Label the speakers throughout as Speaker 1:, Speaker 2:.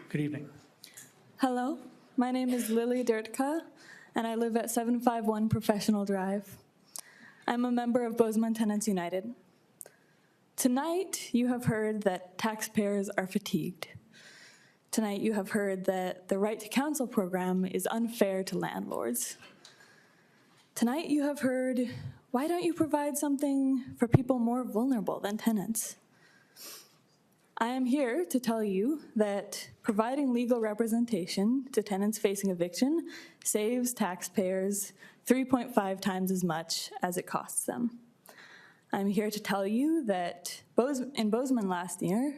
Speaker 1: Good evening.
Speaker 2: Hello, my name is Lily Dirtka, and I live at 751 Professional Drive. I'm a member of Bozeman Tenants United. Tonight, you have heard that taxpayers are fatigued. Tonight, you have heard that the Right to Counsel program is unfair to landlords. Tonight, you have heard, why don't you provide something for people more vulnerable than tenants? I am here to tell you that providing legal representation to tenants facing eviction saves taxpayers 3.5 times as much as it costs them. I'm here to tell you that in Bozeman last year,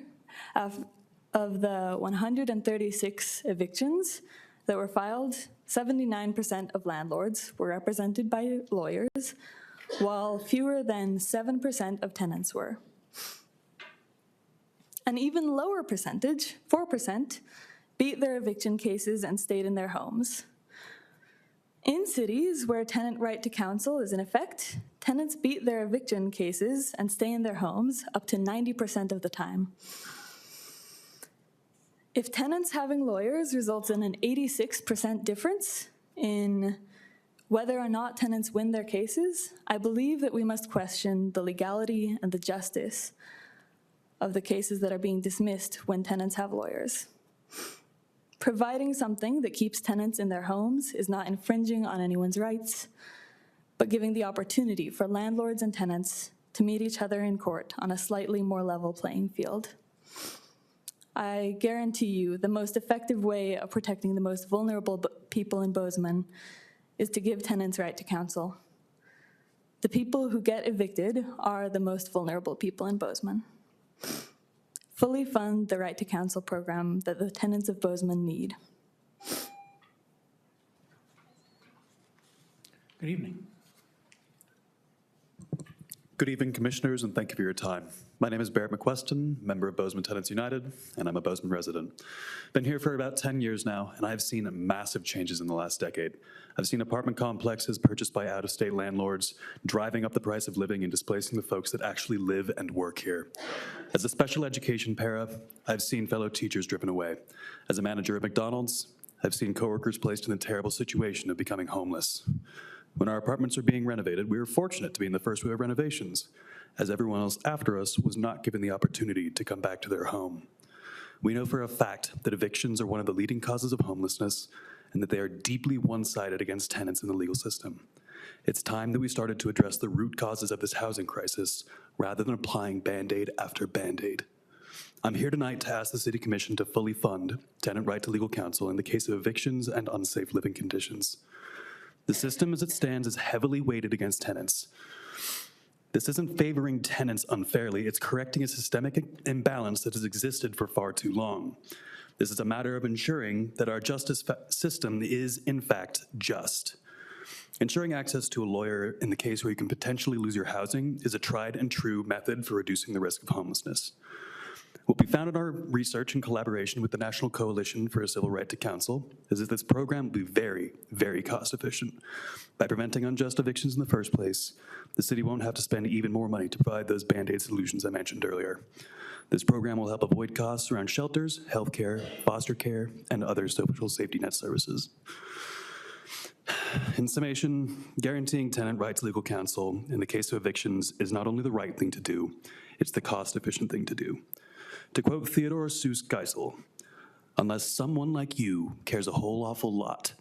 Speaker 2: of the 136 evictions that were filed, 79% of landlords were represented by lawyers, while fewer than 7% of tenants were. An even lower percentage, 4%, beat their eviction cases and stayed in their homes. In cities where tenant right to counsel is in effect, tenants beat their eviction cases and stay in their homes up to 90% of the time. If tenants having lawyers results in an 86% difference in whether or not tenants win their cases, I believe that we must question the legality and the justice of the cases that are being dismissed when tenants have lawyers. Providing something that keeps tenants in their homes is not infringing on anyone's rights, but giving the opportunity for landlords and tenants to meet each other in court on a slightly more level playing field. I guarantee you the most effective way of protecting the most vulnerable people in Bozeman is to give tenants right to counsel. The people who get evicted are the most vulnerable people in Bozeman. Fully fund the Right to Counsel program that the tenants of Bozeman need.
Speaker 1: Good evening.
Speaker 3: Good evening, Commissioners, and thank you for your time. My name is Barrett McQueston, member of Bozeman Tenants United, and I'm a Bozeman resident. Been here for about 10 years now, and I've seen massive changes in the last decade. I've seen apartment complexes purchased by out-of-state landlords, driving up the price of living and displacing the folks that actually live and work here. As a special education para, I've seen fellow teachers driven away. As a manager at McDonald's, I've seen coworkers placed in the terrible situation of becoming homeless. When our apartments are being renovated, we were fortunate to be in the first wave of renovations, as everyone else after us was not given the opportunity to come back to their home. We know for a fact that evictions are one of the leading causes of homelessness and that they are deeply one-sided against tenants in the legal system. It's time that we started to address the root causes of this housing crisis rather than applying Band-Aid after Band-Aid. I'm here tonight to ask the City Commission to fully fund tenant right to legal counsel in the case of evictions and unsafe living conditions. The system as it stands is heavily weighted against tenants. This isn't favoring tenants unfairly, it's correcting a systemic imbalance that has existed for far too long. This is a matter of ensuring that our justice system is, in fact, just. Ensuring access to a lawyer in the case where you can potentially lose your housing is a tried and true method for reducing the risk of homelessness. What we found in our research in collaboration with the National Coalition for a Civil Right to Counsel is that this program will be very, very cost efficient. By preventing unjust evictions in the first place, the city won't have to spend even more money to provide those Band-Aid solutions I mentioned earlier. This program will help avoid costs around shelters, healthcare, foster care, and other social safety net services. In summation, guaranteeing tenant right to legal counsel in the case of evictions is not only the right thing to do, it's the cost-efficient thing to do. To quote Theodore Seuss Geisel, unless someone like you cares a whole awful lot,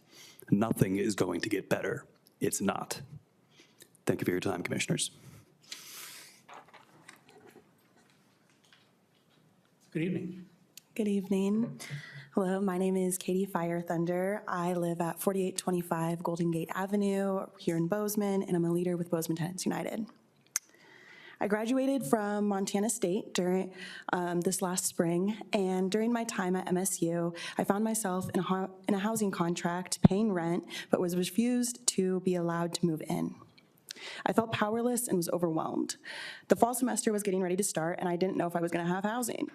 Speaker 3: nothing is going to get better. It's not. Thank you for your time, Commissioners.
Speaker 1: Good evening.
Speaker 4: Good evening. Hello, my name is Katie Fire Thunder. I live at 4825 Golden Gate Avenue here in Bozeman, and I'm a leader with Bozeman Tenants United. I graduated from Montana State during this last spring, and during my time at MSU, I found myself in a housing contract paying rent, but was refused to be allowed to move in. I felt powerless and was overwhelmed. The fall semester was getting ready to start, and I didn't know if I was going to have housing.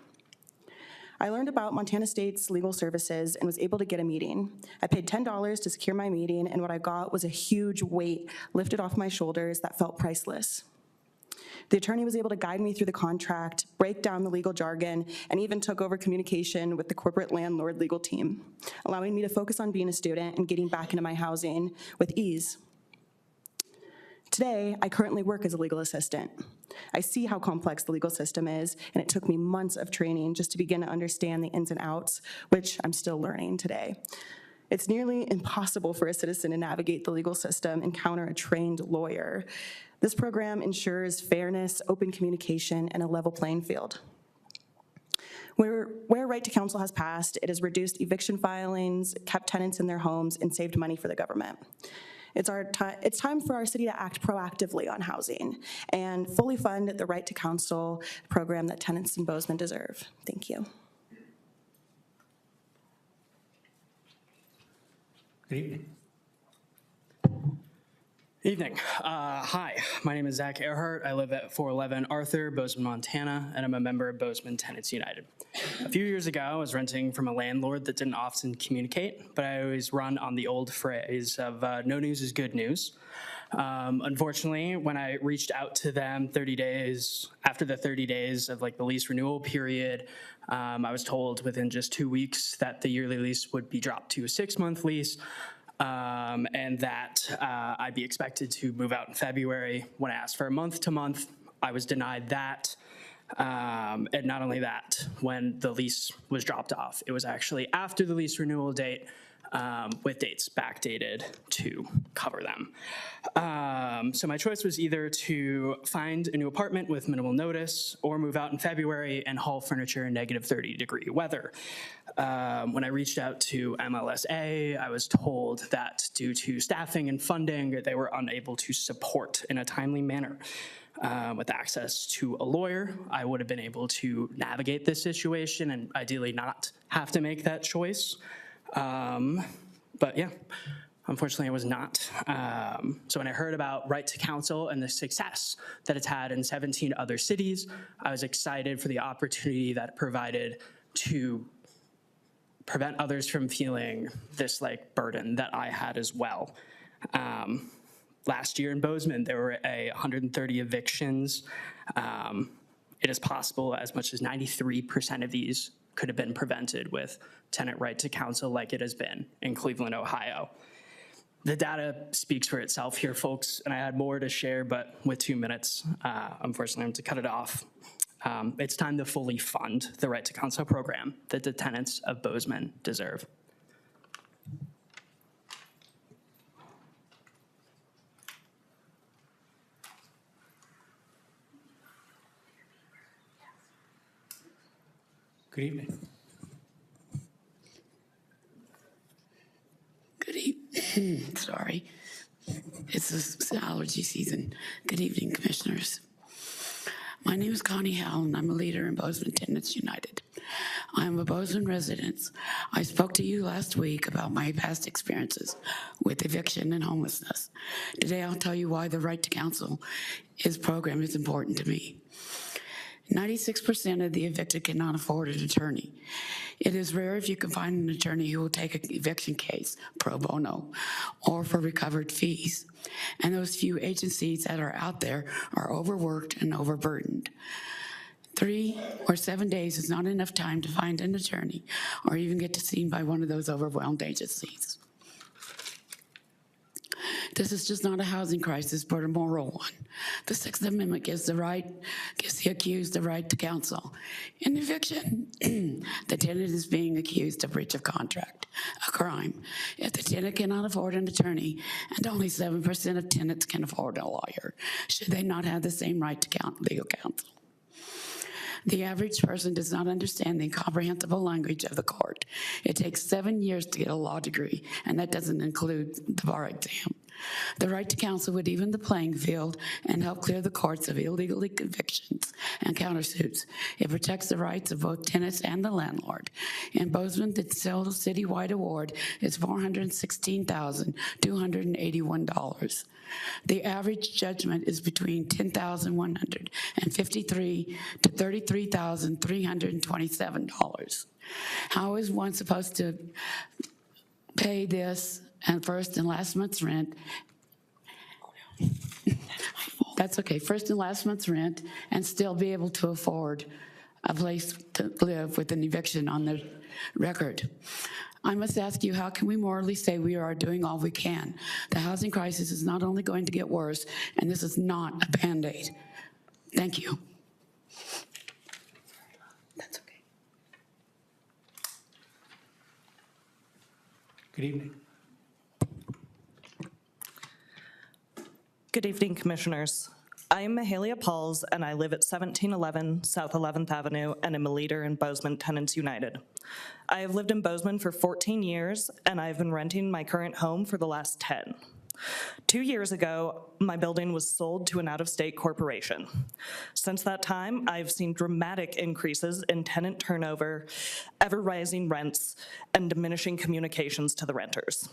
Speaker 4: I learned about Montana State's legal services and was able to get a meeting. I paid $10 to secure my meeting, and what I got was a huge weight lifted off my shoulders that felt priceless. The attorney was able to guide me through the contract, break down the legal jargon, and even took over communication with the corporate landlord legal team, allowing me to focus on being a student and getting back into my housing with ease. Today, I currently work as a legal assistant. I see how complex the legal system is, and it took me months of training just to begin to understand the ins and outs, which I'm still learning today. It's nearly impossible for a citizen to navigate the legal system and counter a trained lawyer. This program ensures fairness, open communication, and a level playing field. Where right to counsel has passed, it has reduced eviction filings, kept tenants in their homes, and saved money for the government. It's time for our city to act proactively on housing and fully fund the right to counsel program that tenants in Bozeman deserve. Thank you.
Speaker 1: Good evening.
Speaker 5: Evening. Hi, my name is Zach Earhart. I live at 411 Arthur, Bozeman, Montana, and I'm a member of Bozeman Tenants United. A few years ago, I was renting from a landlord that didn't often communicate, but I always run on the old phrase of no news is good news. Unfortunately, when I reached out to them after the 30 days of the lease renewal period, I was told within just 2 weeks that the yearly lease would be dropped to a 6-month lease. And that I'd be expected to move out in February. When I asked for a month-to-month, I was denied that. And not only that, when the lease was dropped off, it was actually after the lease renewal date with dates backdated to cover them. So my choice was either to find a new apartment with minimal notice or move out in February and haul furniture in negative 30-degree weather. When I reached out to MLSA, I was told that due to staffing and funding, they were unable to support in a timely manner. With access to a lawyer, I would have been able to navigate this situation and ideally not have to make that choice. But yeah, unfortunately, I was not. So when I heard about right to counsel and the success that it's had in 17 other cities, I was excited for the opportunity that it provided to prevent others from feeling this burden that I had as well. Last year in Bozeman, there were 130 evictions. It is possible as much as 93% of these could have been prevented with tenant right to counsel like it has been in Cleveland, Ohio. The data speaks for itself here, folks, and I had more to share, but with 2 minutes, unfortunately, I'm going to cut it off. It's time to fully fund the right to counsel program that the tenants of Bozeman deserve.
Speaker 1: Good evening.
Speaker 6: Good evening. Sorry. It's allergy season. Good evening, commissioners. My name is Connie Howell, and I'm a leader in Bozeman Tenants United. I am a Bozeman resident. I spoke to you last week about my past experiences with eviction and homelessness. Today, I'll tell you why the right to counsel program is important to me. 96% of the evicted cannot afford an attorney. It is rare if you can find an attorney who will take an eviction case pro bono or for recovered fees. And those few agencies that are out there are overworked and overburdened. 3 or 7 days is not enough time to find an attorney or even get seen by one of those overwhelmed agencies. This is just not a housing crisis, but a moral one. The Sixth Amendment gives the accused the right to counsel. In eviction, the tenant is being accused of breach of contract, a crime. If the tenant cannot afford an attorney, and only 7% of tenants can afford a lawyer, should they not have the same right to legal counsel? The average person does not understand the incomprehensible language of the court. It takes 7 years to get a law degree, and that doesn't include the bar exam. The right to counsel would even the playing field and help clear the courts of illegal evictions and countersuits. It protects the rights of both tenants and the landlord. In Bozeman, the total citywide award is $416,281. The average judgment is between $10,153 to $33,327. How is one supposed to pay this and first and last month's rent? That's okay, first and last month's rent, and still be able to afford a place to live with an eviction on the record. I must ask you, how can we morally say we are doing all we can? The housing crisis is not only going to get worse, and this is not a Band-Aid. Thank you. That's okay.
Speaker 1: Good evening.
Speaker 7: Good evening, Commissioners. I am Mahalia Pauls, and I live at 1711 South 11th Avenue and am a leader in Bozeman Tenants United. I have lived in Bozeman for 14 years, and I have been renting my current home for the last 10. 2 years ago, my building was sold to an out-of-state corporation. Since that time, I've seen dramatic increases in tenant turnover, ever-rising rents, and diminishing communications to the renters.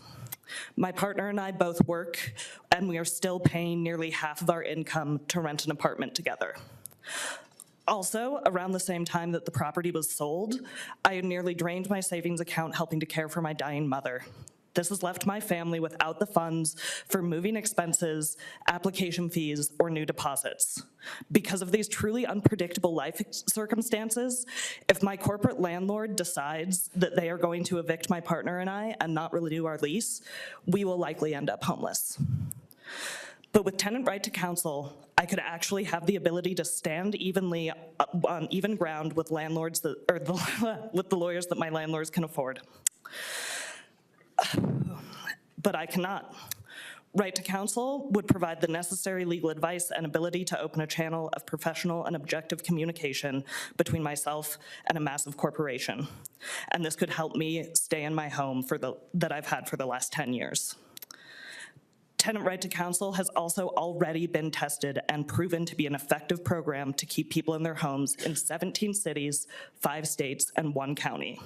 Speaker 7: My partner and I both work, and we are still paying nearly half of our income to rent an apartment together. Also, around the same time that the property was sold, I had nearly drained my savings account helping to care for my dying mother. This has left my family without the funds for moving expenses, application fees, or new deposits. Because of these truly unpredictable life circumstances, if my corporate landlord decides that they are going to evict my partner and I and not renew our lease, we will likely end up homeless. But with tenant right to counsel, I could actually have the ability to stand evenly on even ground with landlords with the lawyers that my landlords can afford. But I cannot. Right to counsel would provide the necessary legal advice and ability to open a channel of professional and objective communication between myself and a massive corporation. And this could help me stay in my home that I've had for the last 10 years. Tenant right to counsel has also already been tested and proven to be an effective program to keep people in their homes in 17 cities, 5 states, and 1 county.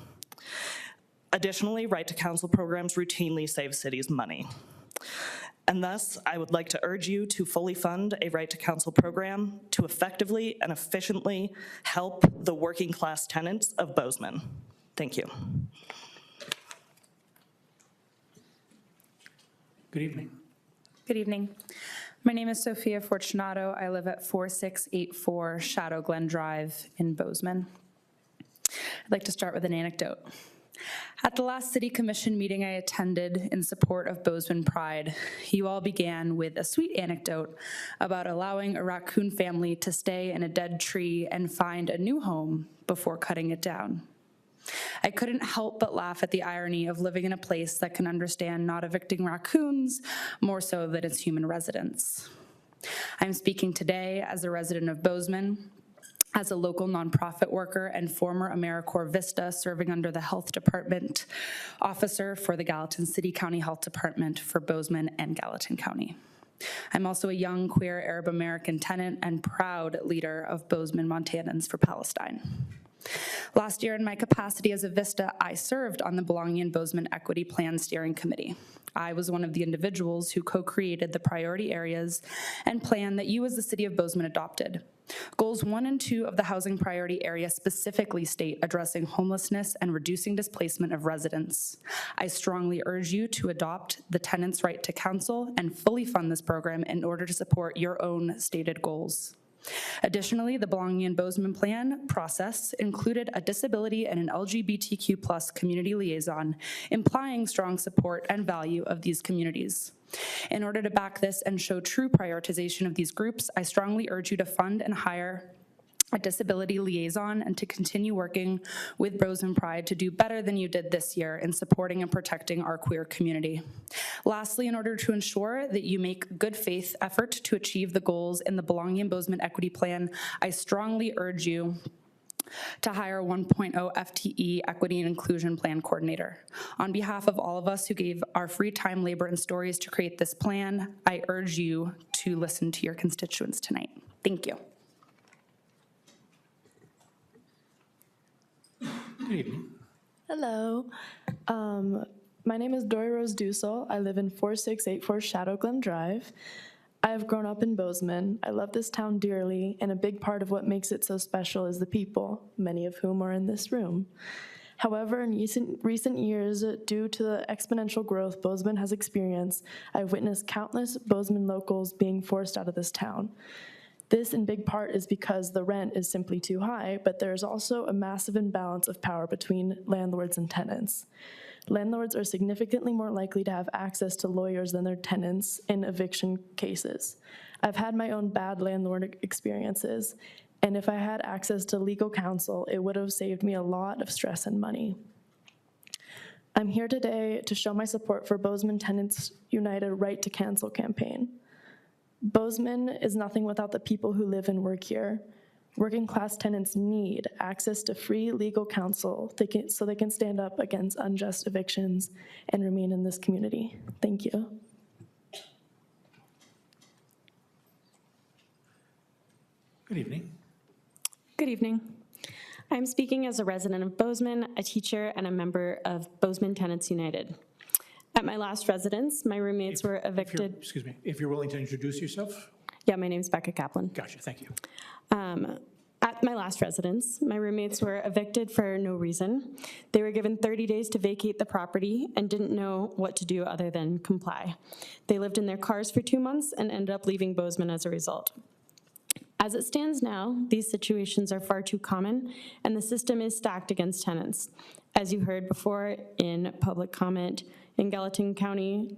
Speaker 7: Additionally, right to counsel programs routinely save cities money. And thus, I would like to urge you to fully fund a right to counsel program to effectively and efficiently help the working class tenants of Bozeman. Thank you.
Speaker 1: Good evening.
Speaker 8: Good evening. My name is Sophia Fortunato. I live at 4684 Shadow Glen Drive in Bozeman. I'd like to start with an anecdote. At the last City Commission meeting I attended in support of Bozeman Pride, you all began with a sweet anecdote about allowing a raccoon family to stay in a dead tree and find a new home before cutting it down. I couldn't help but laugh at the irony of living in a place that can understand not evicting raccoons more so than its human residents. I'm speaking today as a resident of Bozeman, as a local nonprofit worker and former AmeriCorps Vista serving under the Health Department officer for the Gallatin City County Health Department for Bozeman and Gallatin County. I'm also a young queer Arab American tenant and proud leader of Bozeman Montanans for Palestine. Last year, in my capacity as a Vista, I served on the Belonging in Bozeman Equity Plan Steering Committee. I was one of the individuals who co-created the priority areas and plan that you as the City of Bozeman adopted. Goals 1 and 2 of the housing priority area specifically state addressing homelessness and reducing displacement of residents. I strongly urge you to adopt the tenants' right to counsel and fully fund this program in order to support your own stated goals. Additionally, the Belonging in Bozeman plan process included a disability and an LGBTQ+ community liaison, implying strong support and value of these communities. In order to back this and show true prioritization of these groups, I strongly urge you to fund and hire a disability liaison and to continue working with Bozeman Pride to do better than you did this year in supporting and protecting our queer community. Lastly, in order to ensure that you make good faith effort to achieve the goals in the Belonging in Bozeman Equity Plan, I strongly urge you to hire a 1.0 FTE Equity and Inclusion Plan Coordinator. On behalf of all of us who gave our free time, labor, and stories to create this plan, I urge you to listen to your constituents tonight. Thank you.
Speaker 1: Good evening.
Speaker 9: Hello. My name is Dory Rose Dussel. I live in 4684 Shadow Glen Drive. I have grown up in Bozeman. I love this town dearly, and a big part of what makes it so special is the people, many of whom are in this room. However, in recent years, due to the exponential growth Bozeman has experienced, I've witnessed countless Bozeman locals being forced out of this town. This, in big part, is because the rent is simply too high, but there is also a massive imbalance of power between landlords and tenants. Landlords are significantly more likely to have access to lawyers than their tenants in eviction cases. I've had my own bad landlord experiences, and if I had access to legal counsel, it would have saved me a lot of stress and money. I'm here today to show my support for Bozeman Tenants United Right to Cancel campaign. Bozeman is nothing without the people who live and work here. Working class tenants need access to free legal counsel so they can stand up against unjust evictions and remain in this community. Thank you.
Speaker 1: Good evening.
Speaker 10: Good evening. I'm speaking as a resident of Bozeman, a teacher, and a member of Bozeman Tenants United. At my last residence, my roommates were evicted.
Speaker 1: Excuse me, if you're willing to introduce yourself?
Speaker 10: Yeah, my name's Becca Kaplan.
Speaker 1: Gotcha, thank you.
Speaker 10: At my last residence, my roommates were evicted for no reason. They were given 30 days to vacate the property and didn't know what to do other than comply. They lived in their cars for 2 months and ended up leaving Bozeman as a result. As it stands now, these situations are far too common, and the system is stacked against tenants. As you heard before in public comment, in Gallatin County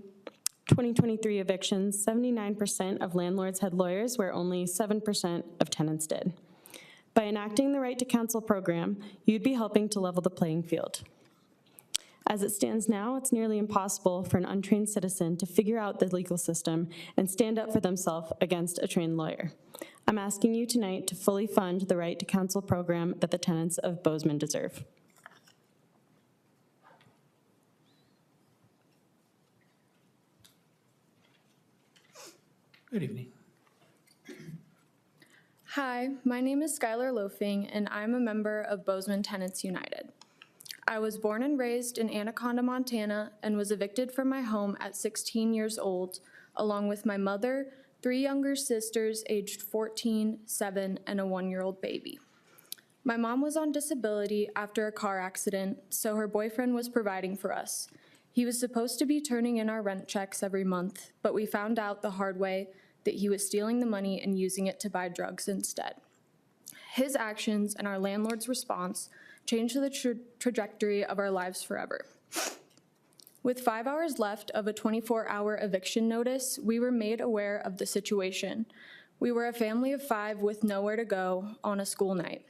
Speaker 10: 2023 evictions, 79% of landlords had lawyers, where only 7% of tenants did. By enacting the Right to Counsel program, you'd be helping to level the playing field. As it stands now, it's nearly impossible for an untrained citizen to figure out the legal system and stand up for themselves against a trained lawyer. I'm asking you tonight to fully fund the Right to Counsel program that the tenants of Bozeman deserve.
Speaker 1: Good evening.
Speaker 11: Hi, my name is Skylar Loafing, and I'm a member of Bozeman Tenants United. I was born and raised in Anaconda, Montana, and was evicted from my home at 16 years old, along with my mother, 3 younger sisters aged 14, 7, and a 1-year-old baby. My mom was on disability after a car accident, so her boyfriend was providing for us. He was supposed to be turning in our rent checks every month, but we found out the hard way that he was stealing the money and using it to buy drugs instead. His actions and our landlord's response changed the trajectory of our lives forever. With 5 hours left of a 24-hour eviction notice, we were made aware of the situation. We were a family of 5 with nowhere to go on a school night.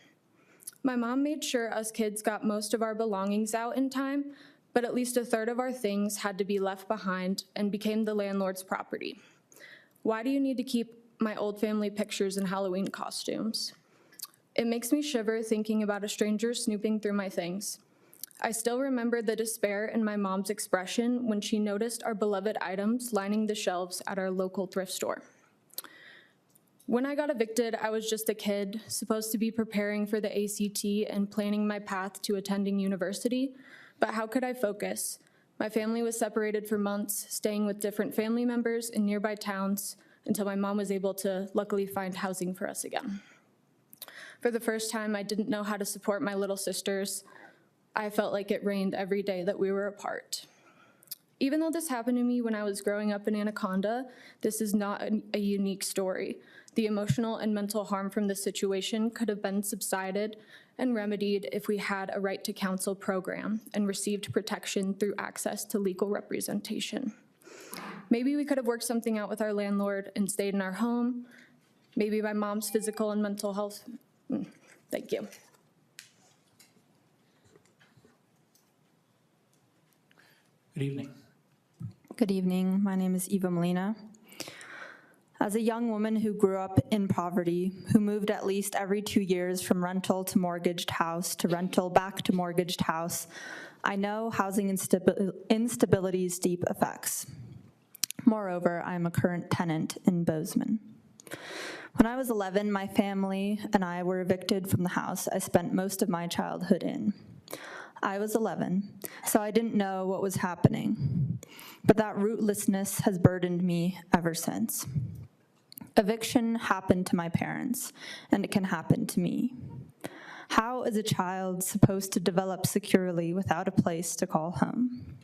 Speaker 11: My mom made sure us kids got most of our belongings out in time, but at least a third of our things had to be left behind and became the landlord's property. Why do you need to keep my old family pictures and Halloween costumes? It makes me shiver thinking about a stranger snooping through my things. I still remember the despair in my mom's expression when she noticed our beloved items lining the shelves at our local thrift store. When I got evicted, I was just a kid, supposed to be preparing for the ACT and planning my path to attending university, but how could I focus? My family was separated for months, staying with different family members in nearby towns until my mom was able to luckily find housing for us again. For the first time, I didn't know how to support my little sisters. I felt like it rained every day that we were apart. Even though this happened to me when I was growing up in Anaconda, this is not a unique story. The emotional and mental harm from this situation could have been subsided and remedied if we had a Right to Counsel program and received protection through access to legal representation. Maybe we could have worked something out with our landlord and stayed in our home. Maybe my mom's physical and mental health. Thank you.
Speaker 1: Good evening.
Speaker 12: Good evening. My name is Eva Molina. As a young woman who grew up in poverty, who moved at least every 2 years from rental to mortgaged house to rental back to mortgaged house, I know housing instability's deep effects. Moreover, I am a current tenant in Bozeman. When I was 11, my family and I were evicted from the house I spent most of my childhood in. I was 11, so I didn't know what was happening, but that rootlessness has burdened me ever since. Eviction happened to my parents, and it can happen to me. How is a child supposed to develop securely without a place to call home?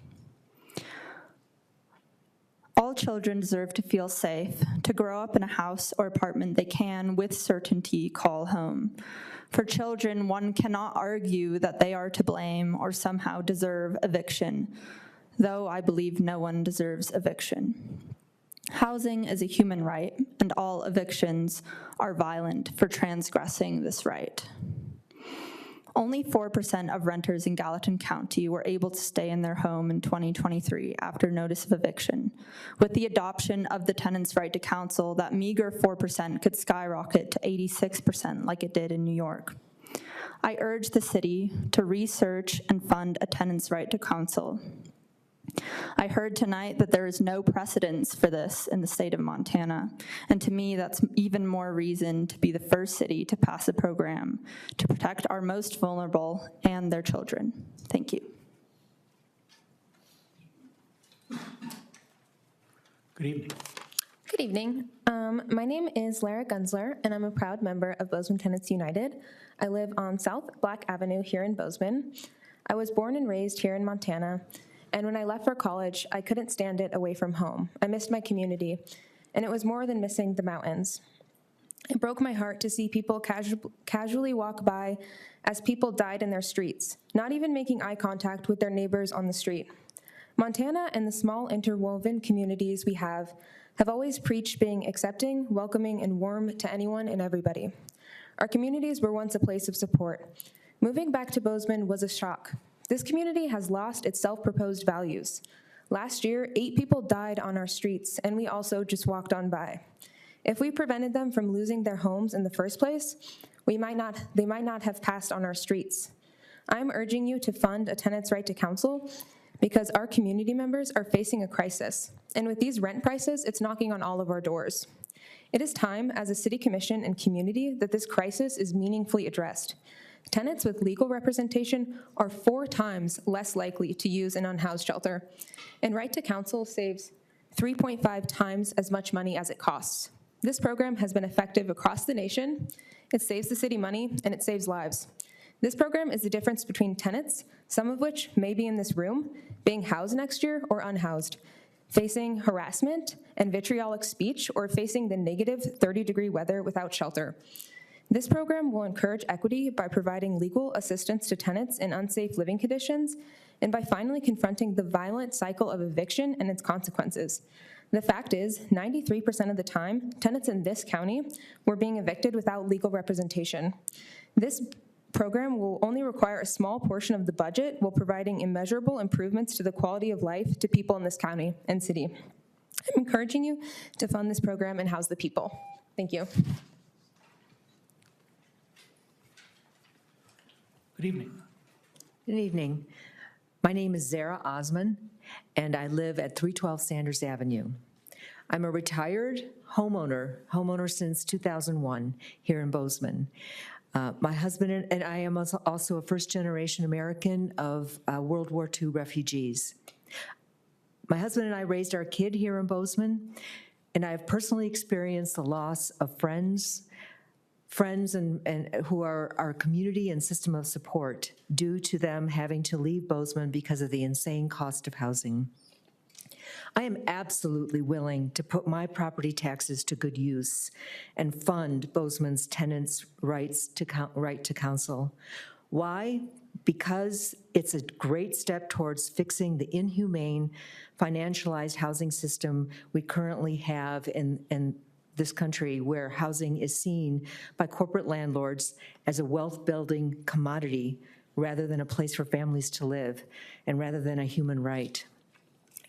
Speaker 12: All children deserve to feel safe, to grow up in a house or apartment they can, with certainty, call home. For children, one cannot argue that they are to blame or somehow deserve eviction, though I believe no one deserves eviction. Housing is a human right, and all evictions are violent for transgressing this right. Only 4% of renters in Gallatin County were able to stay in their home in 2023 after notice of eviction. With the adoption of the tenants' right to counsel, that meager 4% could skyrocket to 86% like it did in New York. I urge the city to research and fund a tenants' right to counsel. I heard tonight that there is no precedence for this in the state of Montana, and to me that's even more reason to be the first city to pass a program to protect our most vulnerable and their children. Thank you.
Speaker 1: Good evening.
Speaker 13: Good evening. My name is Lara Gunsler, and I'm a proud member of Bozeman Tenants United. I live on South Black Avenue here in Bozeman. I was born and raised here in Montana, and when I left for college, I couldn't stand it away from home. I missed my community, and it was more than missing the mountains. It broke my heart to see people casually walk by as people died in their streets, not even making eye contact with their neighbors on the street. Montana and the small interwoven communities we have always preached being accepting, welcoming, and warm to anyone and everybody. Our communities were once a place of support. Moving back to Bozeman was a shock. This community has lost its self-proposed values. Last year, 8 people died on our streets, and we also just walked on by. If we prevented them from losing their homes in the first place, they might not have passed on our streets. I'm urging you to fund a tenant's right to counsel because our community members are facing a crisis. And with these rent prices, it's knocking on all of our doors. It is time, as a city commission and community, that this crisis is meaningfully addressed. Tenants with legal representation are 4 times less likely to use an unhoused shelter, and right to counsel saves 3.5 times as much money as it costs. This program has been effective across the nation. It saves the city money, and it saves lives. This program is the difference between tenants, some of which may be in this room, being housed next year or unhoused, facing harassment and vitriolic speech, or facing the negative 30-degree weather without shelter. This program will encourage equity by providing legal assistance to tenants in unsafe living conditions and by finally confronting the violent cycle of eviction and its consequences. The fact is, 93% of the time, tenants in this county were being evicted without legal representation. This program will only require a small portion of the budget while providing immeasurable improvements to the quality of life to people in this county and city. I'm encouraging you to fund this program and house the people. Thank you.
Speaker 1: Good evening.
Speaker 14: Good evening. My name is Zara Osman, and I live at 312 Sanders Avenue. I'm a retired homeowner since 2001 here in Bozeman. My husband and I am also a first-generation American of World War II refugees. My husband and I raised our kid here in Bozeman, and I have personally experienced the loss of friends and who are our community and system of support due to them having to leave Bozeman because of the insane cost of housing. I am absolutely willing to put my property taxes to good use and fund Bozeman's tenants' right to counsel. Why? Because it's a great step towards fixing the inhumane, financialized housing system we currently have in this country, where housing is seen by corporate landlords as a wealth-building commodity rather than a place for families to live and rather than a human right.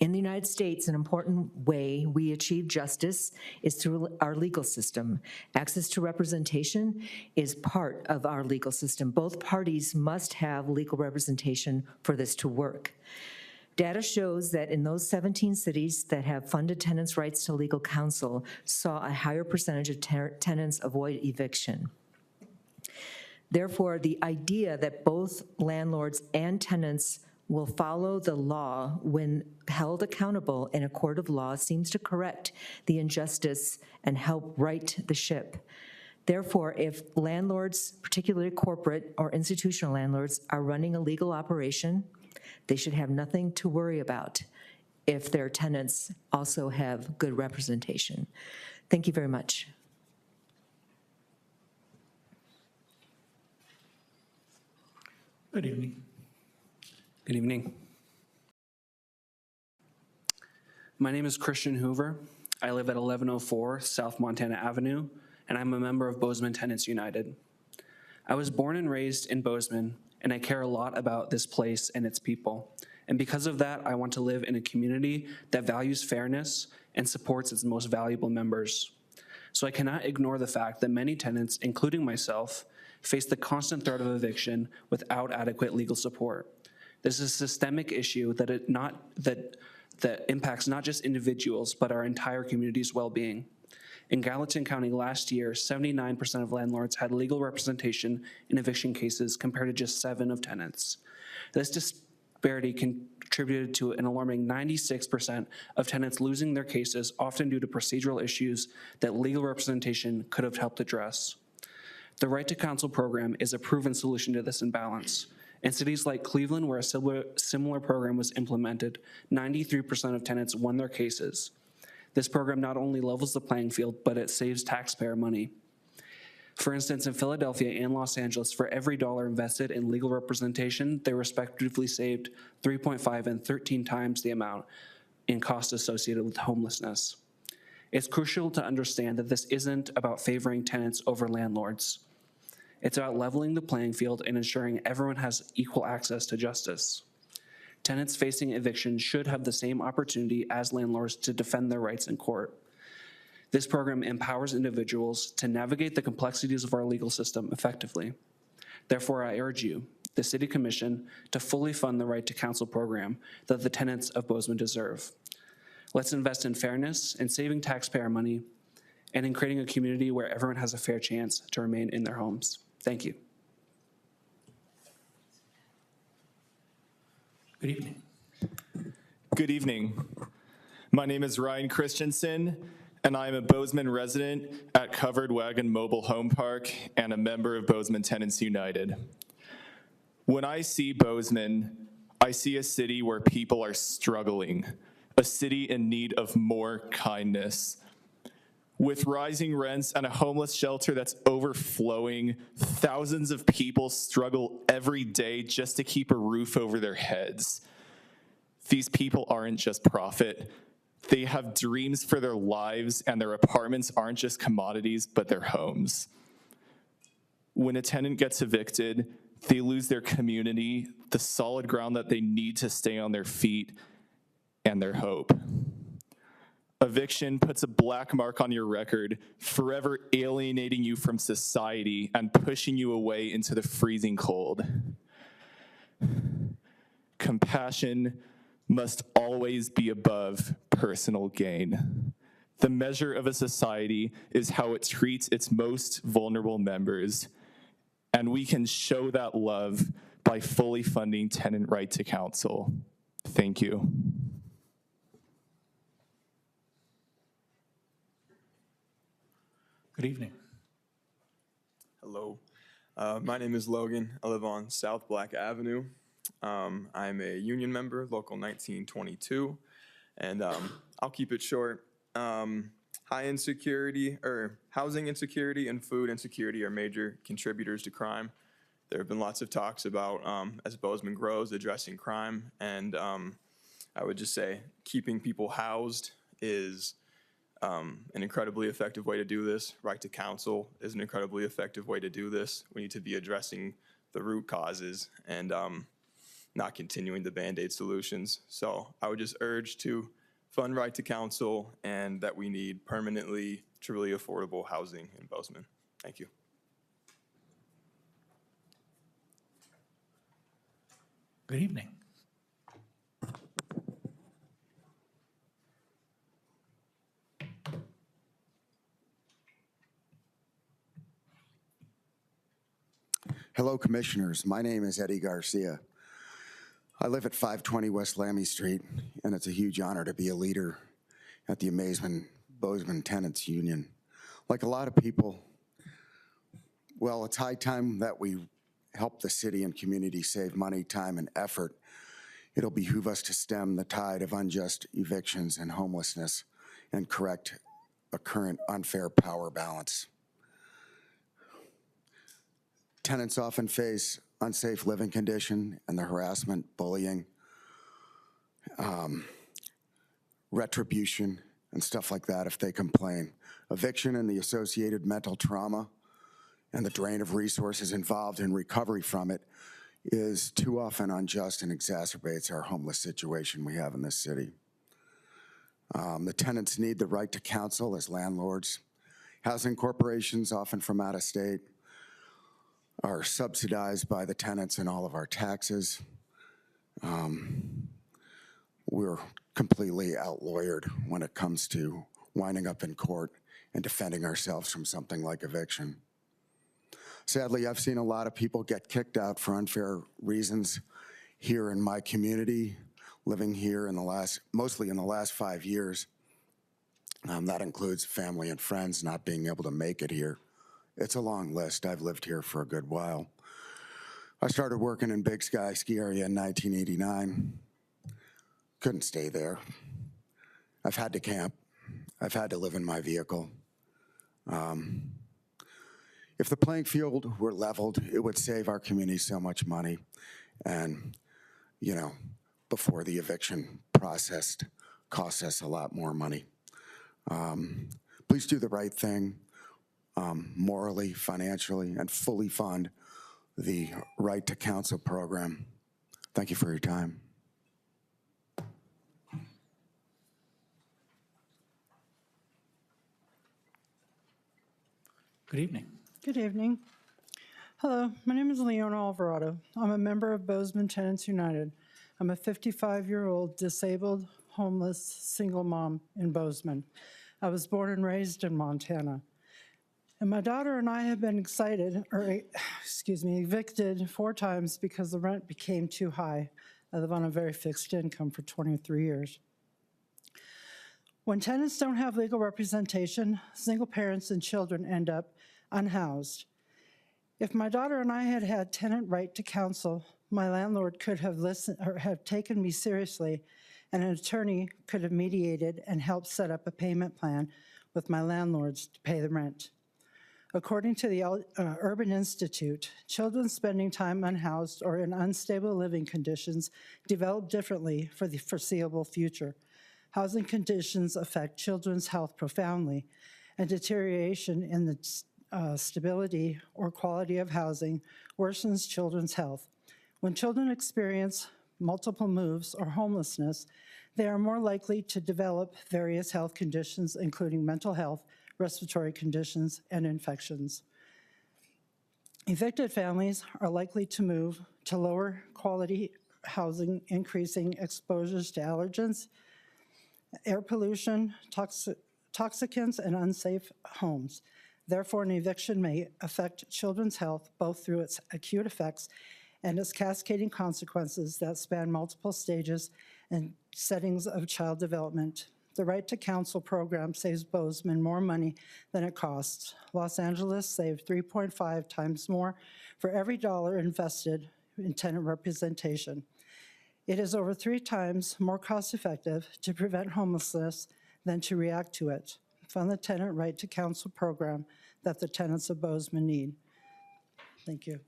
Speaker 14: In the United States, an important way we achieve justice is through our legal system. Access to representation is part of our legal system. Both parties must have legal representation for this to work. Data shows that in those 17 cities that have funded tenants' rights to legal counsel saw a higher percentage of tenants avoid eviction. Therefore, the idea that both landlords and tenants will follow the law when held accountable in a court of law seems to correct the injustice and help right the ship. Therefore, if landlords, particularly corporate or institutional landlords, are running a legal operation, they should have nothing to worry about if their tenants also have good representation. Thank you very much.
Speaker 1: Good evening.
Speaker 5: Good evening. My name is Christian Hoover. I live at 1104 South Montana Avenue, and I'm a member of Bozeman Tenants United. I was born and raised in Bozeman, and I care a lot about this place and its people. And because of that, I want to live in a community that values fairness and supports its most valuable members. So I cannot ignore the fact that many tenants, including myself, face the constant threat of eviction without adequate legal support. This is a systemic issue that impacts not just individuals, but our entire community's well-being. In Gallatin County last year, 79% of landlords had legal representation in eviction cases compared to just 7 of tenants. This disparity contributed to an alarming 96% of tenants losing their cases, often due to procedural issues that legal representation could have helped address. The Right to Counsel program is a proven solution to this imbalance. In cities like Cleveland, where a similar program was implemented, 93% of tenants won their cases. This program not only levels the playing field, but it saves taxpayer money. For instance, in Philadelphia and Los Angeles, for every dollar invested in legal representation, they respectively saved 3.5 and 13 times the amount in costs associated with homelessness. It's crucial to understand that this isn't about favoring tenants over landlords. It's about leveling the playing field and ensuring everyone has equal access to justice. Tenants facing eviction should have the same opportunity as landlords to defend their rights in court. This program empowers individuals to navigate the complexities of our legal system effectively. Therefore, I urge you, the City Commission, to fully fund the Right to Counsel program that the tenants of Bozeman deserve. Let's invest in fairness, in saving taxpayer money, and in creating a community where everyone has a fair chance to remain in their homes. Thank you.
Speaker 1: Good evening.
Speaker 15: Good evening. My name is Ryan Christensen, and I am a Bozeman resident at Covered Wagon Mobile Home Park and a member of Bozeman Tenants United. When I see Bozeman, I see a city where people are struggling, a city in need of more kindness. With rising rents and a homeless shelter that's overflowing, thousands of people struggle every day just to keep a roof over their heads. These people aren't just profit. They have dreams for their lives, and their apartments aren't just commodities, but their homes. When a tenant gets evicted, they lose their community, the solid ground that they need to stay on their feet, and their hope. Eviction puts a black mark on your record, forever alienating you from society and pushing you away into the freezing cold. Compassion must always be above personal gain. The measure of a society is how it treats its most vulnerable members, and we can show that love by fully funding Tenant Right to Counsel. Thank you.
Speaker 1: Good evening.
Speaker 16: Hello. My name is Logan. I live on South Black Avenue. I'm a union member, Local 1922, and I'll keep it short. High insecurity, or housing insecurity and food insecurity are major contributors to crime. There have been lots of talks about, as Bozeman grows, addressing crime, and I would just say keeping people housed is an incredibly effective way to do this. Right to counsel is an incredibly effective way to do this. We need to be addressing the root causes and not continuing the Band-Aid solutions. So I would just urge to fund Right to Counsel and that we need permanently, truly affordable housing in Bozeman. Thank you.
Speaker 1: Good evening.
Speaker 17: Hello, Commissioners. My name is Eddie Garcia. I live at 520 West Lammy Street, and it's a huge honor to be a leader at the amazing Bozeman Tenants Union. Like a lot of people, Well, it's high time that we help the city and community save money, time, and effort. It'll behoove us to stem the tide of unjust evictions and homelessness and correct a current unfair power balance. Tenants often face unsafe living condition and the harassment, bullying, retribution, and stuff like that if they complain. Eviction and the associated mental trauma and the drain of resources involved in recovery from it is too often unjust and exacerbates our homeless situation we have in this city. The tenants need the right to counsel as landlords. Housing corporations, often from out of state, are subsidized by the tenants in all of our taxes. We're completely outlawyered when it comes to winding up in court and defending ourselves from something like eviction. Sadly, I've seen a lot of people get kicked out for unfair reasons here in my community, living here mostly in the last 5 years. That includes family and friends not being able to make it here. It's a long list. I've lived here for a good while. I started working in Big Sky ski area in 1989. Couldn't stay there. I've had to camp. I've had to live in my vehicle. If the playing field were leveled, it would save our community so much money. And, before the eviction process costs us a lot more money. Please do the right thing, morally, financially, and fully fund the Right to Counsel program. Thank you for your time.
Speaker 1: Good evening.
Speaker 18: Good evening. Hello, my name is Leona Alvarado. I'm a member of Bozeman Tenants United. I'm a 55-year-old disabled, homeless, single mom in Bozeman. I was born and raised in Montana. And my daughter and I have been evicted 4 times because the rent became too high. I live on a very fixed income for 23 years. When tenants don't have legal representation, single parents and children end up unhoused. If my daughter and I had had tenant right to counsel, my landlord could have listened or have taken me seriously, and an attorney could have mediated and helped set up a payment plan with my landlords to pay the rent. According to the Urban Institute, children spending time unhoused or in unstable living conditions develop differently for the foreseeable future. Housing conditions affect children's health profoundly, and deterioration in the stability or quality of housing worsens children's health. When children experience multiple moves or homelessness, they are more likely to develop various health conditions, including mental health, respiratory conditions, and infections. Evicted families are likely to move to lower quality housing, increasing exposures to allergens, air pollution, toxicants, and unsafe homes. Therefore, an eviction may affect children's health both through its acute effects and its cascading consequences that span multiple stages and settings of child development. The Right to Counsel program saves Bozeman more money than it costs. Los Angeles saved 3.5 times more for every dollar invested in tenant representation. It is over 3 times more cost-effective to prevent homelessness than to react to it. Fund the Tenant Right to Counsel program that the tenants of Bozeman need. Thank you.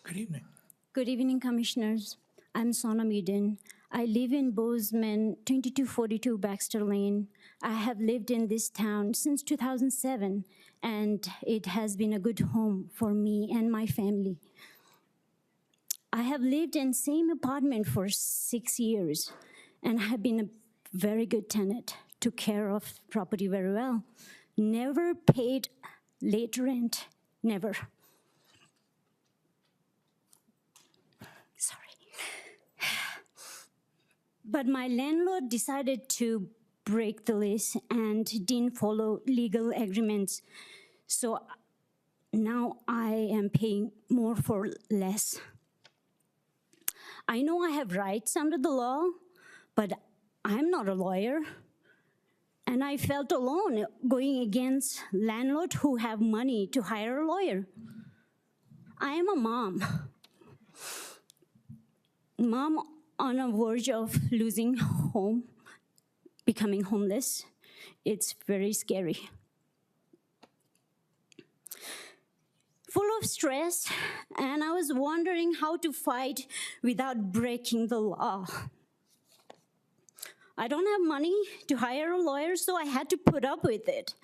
Speaker 1: Good evening.
Speaker 19: Good evening, Commissioners. I'm Sonam Eden. I live in Bozeman, 2242 Baxter Lane. I have lived in this town since 2007, and it has been a good home for me and my family. I have lived in same apartment for 6 years, and I have been a very good tenant, took care of property very well. Never paid late rent, never. Sorry. But my landlord decided to break the lease and didn't follow legal agreements. So now I am paying more for less. I know I have rights under the law, but I'm not a lawyer. And I felt alone going against landlord who have money to hire a lawyer. I am a mom. Mom on a verge of losing home, becoming homeless. It's very scary. Full of stress, and I was wondering how to fight without breaking the law. I don't have money to hire a lawyer, so I had to put up with it.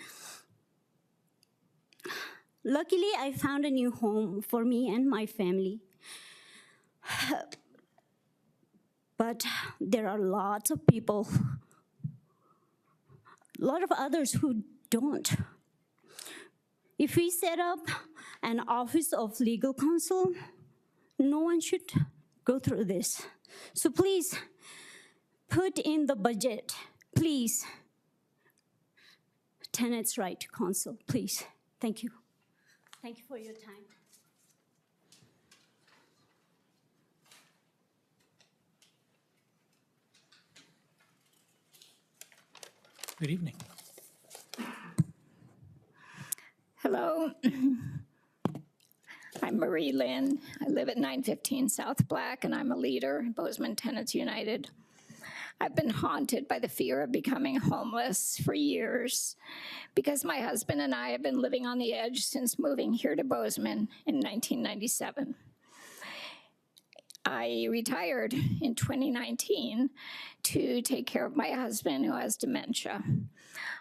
Speaker 19: Luckily, I found a new home for me and my family. But there are lots of people, a lot of others who don't. If we set up an office of legal counsel, no one should go through this. So please, put in the budget, please. Tenants' right to counsel, please. Thank you. Thank you for your time.
Speaker 1: Good evening.
Speaker 20: Hello. I'm Marie Lynn. I live at 915 South Black, and I'm a leader in Bozeman Tenants United. I've been haunted by the fear of becoming homeless for years because my husband and I have been living on the edge since moving here to Bozeman in 1997. I retired in 2019 to take care of my husband who has dementia.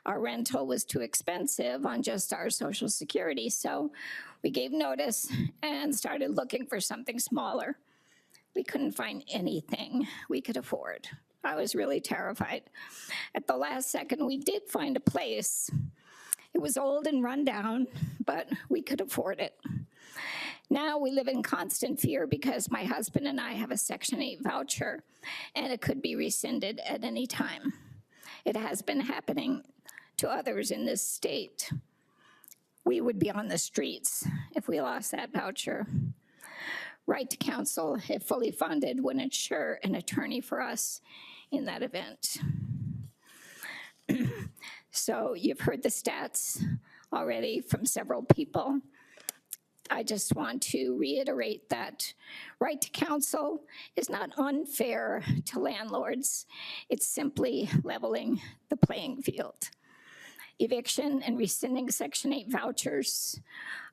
Speaker 20: Our rental was too expensive on just our Social Security, so we gave notice and started looking for something smaller. We couldn't find anything we could afford. I was really terrified. At the last second, we did find a place. It was old and run down, but we could afford it. Now we live in constant fear because my husband and I have a Section 8 voucher, and it could be rescinded at any time. It has been happening to others in this state. We would be on the streets if we lost that voucher. Right to counsel, if fully funded, would ensure an attorney for us in that event. So you've heard the stats already from several people. I just want to reiterate that right to counsel is not unfair to landlords. It's simply leveling the playing field. Eviction and rescinding Section 8 vouchers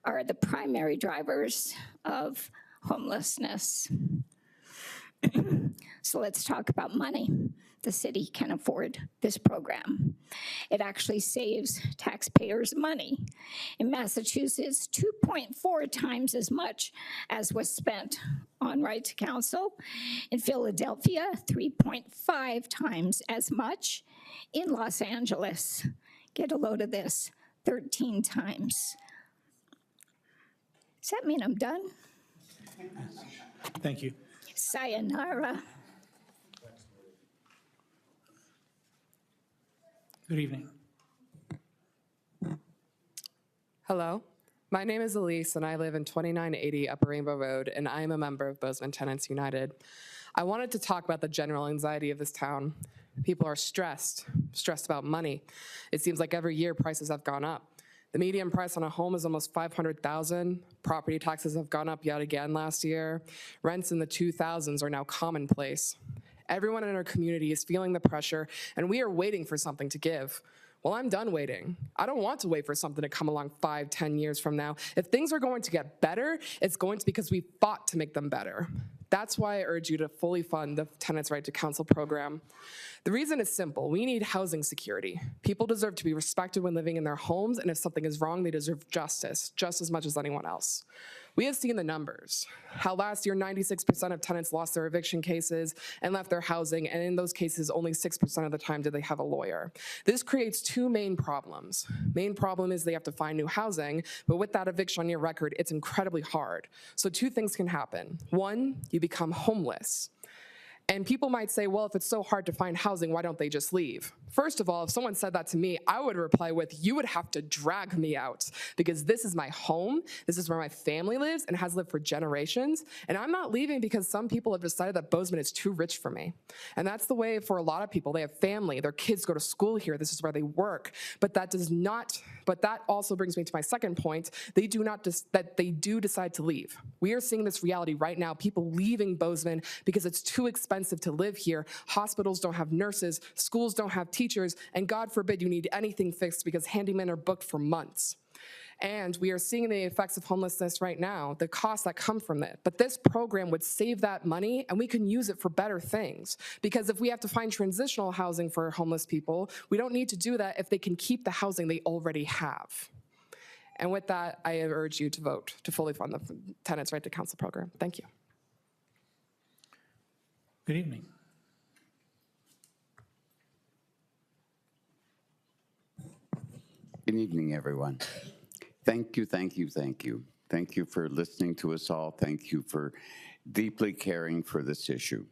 Speaker 20: are the primary drivers of homelessness. So let's talk about money. The city can afford this program. It actually saves taxpayers money. In Massachusetts, 2.4 times as much as was spent on right to counsel. In Philadelphia, 3.5 times as much. In Los Angeles, get a load of this, 13 times. Does that mean I'm done?
Speaker 1: Thank you.
Speaker 20: Sayonara.
Speaker 1: Good evening.
Speaker 21: Hello, my name is Elise, and I live in 2980 Upper Rainbow Road, and I am a member of Bozeman Tenants United. I wanted to talk about the general anxiety of this town. People are stressed about money. It seems like every year prices have gone up. The median price on a home is almost $500,000. Property taxes have gone up yet again last year. Rents in the 2000s are now commonplace. Everyone in our community is feeling the pressure, and we are waiting for something to give. Well, I'm done waiting. I don't want to wait for something to come along 5, 10 years from now. If things are going to get better, it's going to be because we fought to make them better. That's why I urge you to fully fund the Tenants' Right to Counsel program. The reason is simple. We need housing security. People deserve to be respected when living in their homes, and if something is wrong, they deserve justice, just as much as anyone else. We have seen the numbers, how last year 96% of tenants lost their eviction cases and left their housing, and in those cases, only 6% of the time did they have a lawyer. This creates two main problems. Main problem is they have to find new housing, but with that eviction on your record, it's incredibly hard. So two things can happen. One, you become homeless. And people might say, well, if it's so hard to find housing, why don't they just leave? First of all, if someone said that to me, I would reply with, you would have to drag me out because this is my home, this is where my family lives and has lived for generations, and I'm not leaving because some people have decided that Bozeman is too rich for me. And that's the way for a lot of people. They have family, their kids go to school here, this is where they work, but that also brings me to my second point. They do decide to leave. We are seeing this reality right now, people leaving Bozeman because it's too expensive to live here. Hospitals don't have nurses, schools don't have teachers, and God forbid you need anything fixed because handymen are booked for months. And we are seeing the effects of homelessness right now, the costs that come from it. But this program would save that money and we can use it for better things. Because if we have to find transitional housing for homeless people, we don't need to do that if they can keep the housing they already have. And with that, I urge you to vote to fully fund the Tenants Right to Counsel program. Thank you.
Speaker 1: Good evening.
Speaker 2: Good evening, everyone. Thank you, thank you, thank you. Thank you for listening to us all. Thank you for deeply caring for this issue.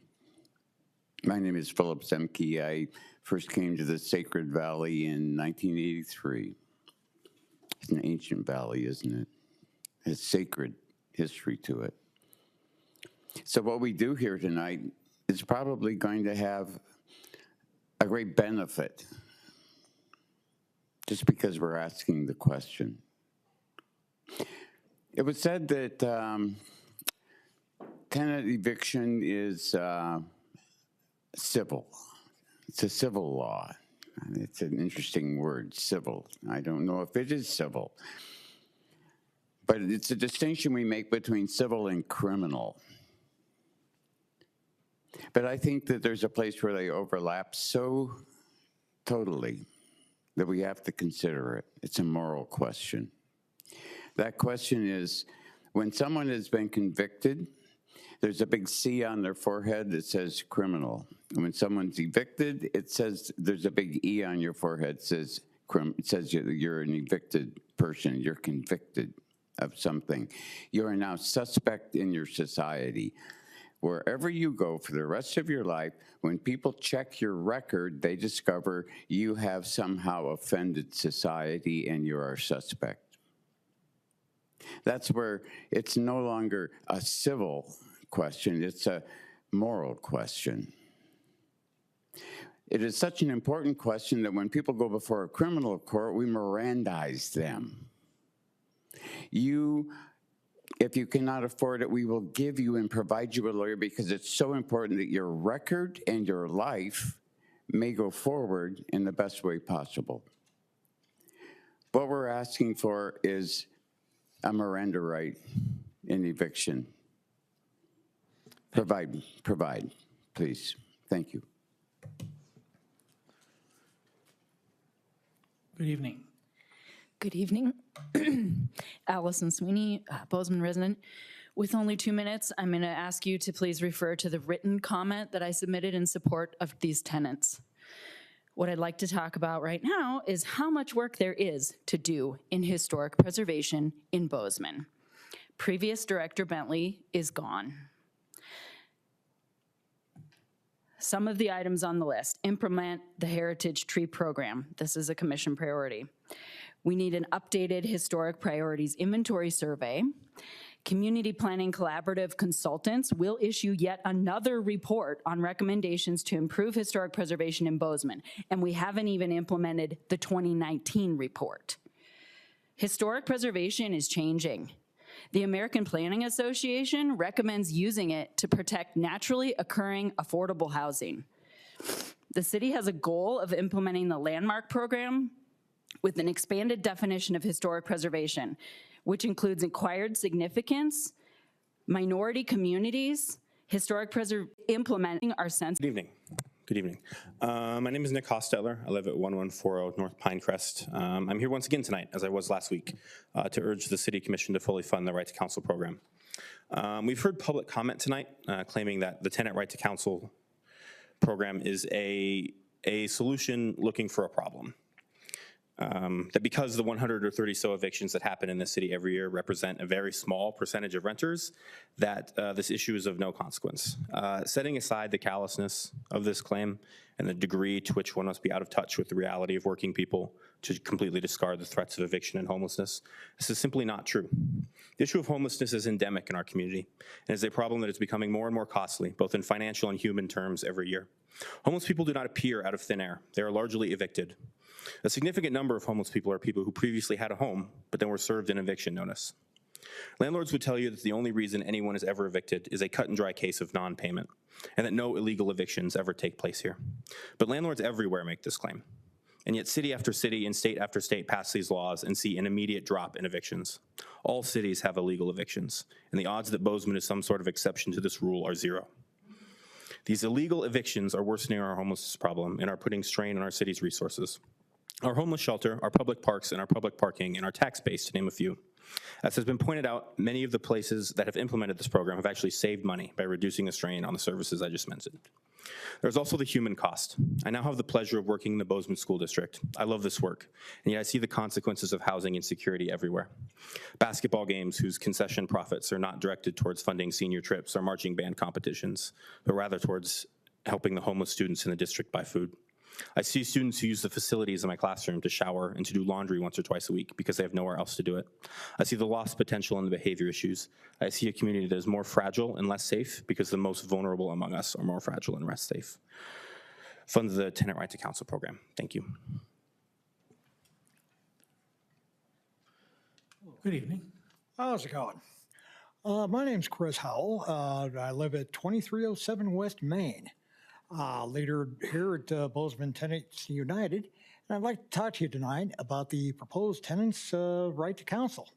Speaker 2: My name is Philip Zemke. I first came to the Sacred Valley in 1983. It's an ancient valley, isn't it? It has sacred history to it. So what we do here tonight is probably going to have a great benefit just because we're asking the question. It was said that tenant eviction is civil. It's a civil law. It's an interesting word, civil. I don't know if it is civil, but it's a distinction we make between civil and criminal. But I think that there's a place where they overlap so totally that we have to consider it. It's a moral question. That question is, when someone has been convicted, there's a big C on their forehead that says criminal. And when someone's evicted, it says there's a big E on your forehead that says you're an evicted person, you're convicted of something. You are now suspect in your society. Wherever you go for the rest of your life, when people check your record, they discover you have somehow offended society and you are a suspect. That's where it's no longer a civil question, it's a moral question. It is such an important question that when people go before a criminal court, we Mirandize them. If you cannot afford it, we will give you and provide you a lawyer because it's so important that your record and your life may go forward in the best way possible. What we're asking for is a Miranda right in eviction. Provide, please. Thank you.
Speaker 1: Good evening.
Speaker 22: Good evening. Allison Sweeney, Bozeman resident. With only 2 minutes, I'm going to ask you to please refer to the written comment that I submitted in support of these tenants. What I'd like to talk about right now is how much work there is to do in historic preservation in Bozeman. Previous Director Bentley is gone. Some of the items on the list: implement the Heritage Tree Program. This is a commission priority. We need an updated historic priorities inventory survey. Community Planning Collaborative Consultants will issue yet another report on recommendations to improve historic preservation in Bozeman, and we haven't even implemented the 2019 report. Historic preservation is changing. The American Planning Association recommends using it to protect naturally occurring affordable housing. The city has a goal of implementing the landmark program with an expanded definition of historic preservation, which includes acquired significance, minority communities, implementing our sense.
Speaker 23: Good evening. Good evening. My name is Nick Hostetler. I live at 1140 North Pinecrest. I'm here once again tonight, as I was last week, to urge the City Commission to fully fund the Right to Counsel program. We've heard public comment tonight claiming that the Tenant Right to Counsel program is a solution looking for a problem. that because the 100 or 30 so evictions that happen in the city every year represent a very small percentage of renters, that this issue is of no consequence. Setting aside the callousness of this claim and the degree to which one must be out of touch with the reality of working people to completely discard the threats of eviction and homelessness, this is simply not true. The issue of homelessness is endemic in our community and is a problem that is becoming more and more costly, both in financial and human terms every year. Homeless people do not appear out of thin air. They are largely evicted. A significant number of homeless people are people who previously had a home, but then were served an eviction notice. Landlords would tell you that the only reason anyone is ever evicted is a cut and dry case of non-payment, and that no illegal evictions ever take place here. But landlords everywhere make this claim. And yet city after city and state after state pass these laws and see an immediate drop in evictions. All cities have illegal evictions, and the odds that Bozeman is some sort of exception to this rule are zero. These illegal evictions are worsening our homelessness problem and are putting strain on our city's resources. Our homeless shelter, our public parks, and our public parking, and our tax base, to name a few. As has been pointed out, many of the places that have implemented this program have actually saved money by reducing the strain on the services I just mentioned. There's also the human cost. I now have the pleasure of working in the Bozeman School District. I love this work, and yet I see the consequences of housing insecurity everywhere. Basketball games whose concession profits are not directed towards funding senior trips or marching band competitions, but rather towards helping the homeless students in the district buy food. I see students who use the facilities in my classroom to shower and to do laundry once or twice a week because they have nowhere else to do it. I see the lost potential and the behavior issues. I see a community that is more fragile and less safe because the most vulnerable among us are more fragile and less safe. Fund the Tenant Right to Counsel program. Thank you.
Speaker 1: Good evening.
Speaker 3: How's it going? My name's Chris Howell. I live at 2307 West Main. Leader here at Bozeman Tenants United, and I'd like to talk to you tonight about the proposed Tenants Right to Counsel.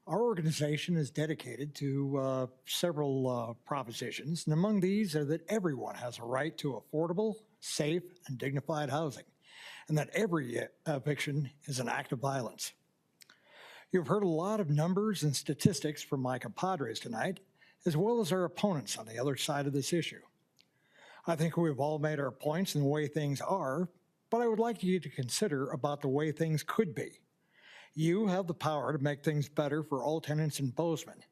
Speaker 3: Our organization is dedicated to several propositions, and among these are that everyone has a right to affordable, safe, and dignified housing, and that every eviction is an act of violence. You've heard a lot of numbers and statistics from my compadres tonight, as well as our opponents on the other side of this issue. I think we've all made our points in the way things are, but I would like you to consider about the way things could be. You have the power to make things better for all tenants in Bozeman,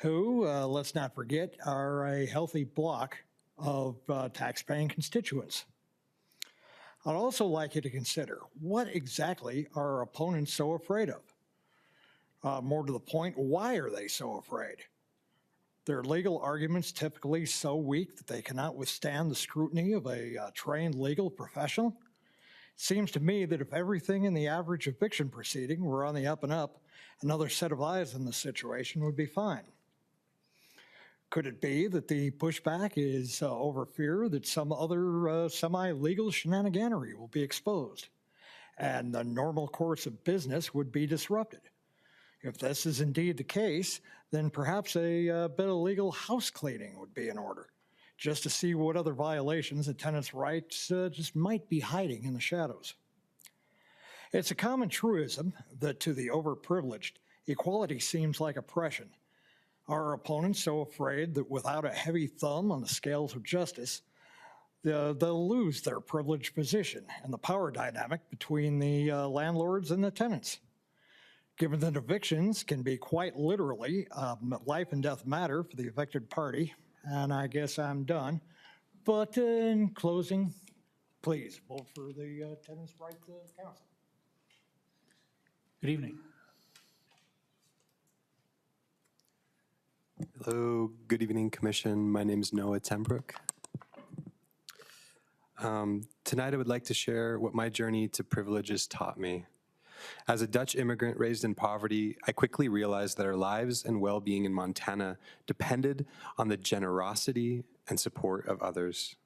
Speaker 3: who, let's not forget, are a healthy block of tax-paying constituents. I'd also like you to consider, what exactly are our opponents so afraid of? More to the point, why are they so afraid? Their legal arguments typically so weak that they cannot withstand the scrutiny of a trained legal professional? It seems to me that if everything in the average eviction proceeding were on the up and up, another set of eyes in the situation would be fine. Could it be that the pushback is over fear that some other semi-legal shenaniganery will be exposed and the normal course of business would be disrupted? If this is indeed the case, then perhaps a bit of legal house cleaning would be in order, just to see what other violations of tenants' rights just might be hiding in the shadows. It's a common truism that to the overprivileged, equality seems like oppression. Our opponents so afraid that without a heavy thumb on the scales of justice, they'll lose their privileged position and the power dynamic between the landlords and the tenants. Given that evictions can be quite literally life and death matter for the evicted party, and I guess I'm done. But in closing, please vote for the Tenants Right to Counsel.
Speaker 1: Good evening.
Speaker 4: Hello, good evening, Commission. My name is Noah Tenbrook. Tonight I would like to share what my journey to privilege has taught me. As a Dutch immigrant raised in poverty, I quickly realized that our lives and well-being in Montana depended on the generosity and support of others.